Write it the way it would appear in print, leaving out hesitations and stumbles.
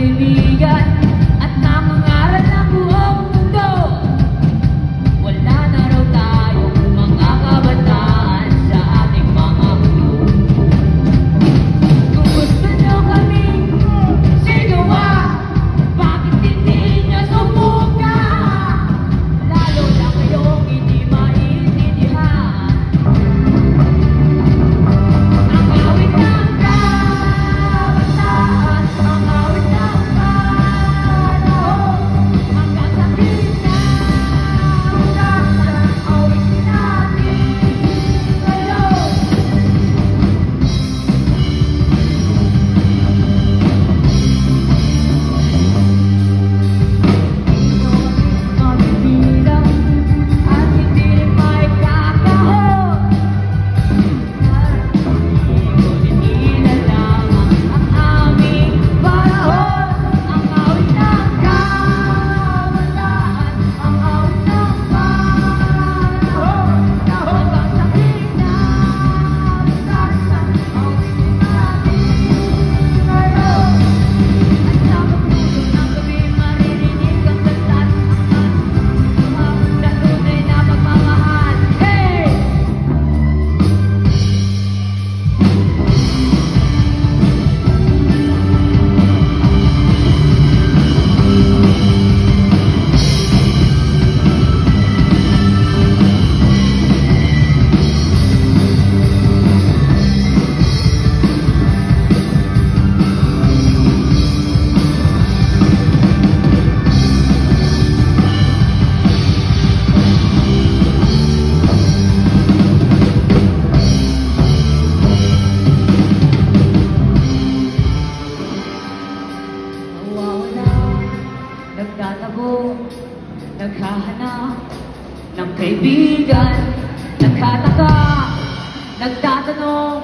kaibigan at nangangaral ng buong mundo. Wala na raw tayong mga kabataan sa ating mga mundo. Kung gusto nyo kaming sigawan, bakit hindi nyo subukan? Lalo na kayong hindi maintindihan ang awit ng kabataan, ang awit ng panahon, hanggang sa kinabukasan, awitin natin ngayon. Mabibilang at hindi may kakahon. Ngunit ilan lamang ang aming panahon. Ang awit ng kabataan, ang awit ng panahon, hanggang sa kinabukasan, awitin natin ngayon. At sa pagpuso ng gabi maririnig ang landas, ang na tunay na pagmamahal. Hey! Nawawala, nagtatago, naghahanap ng kaibigan, nagtataka, nagtatanong,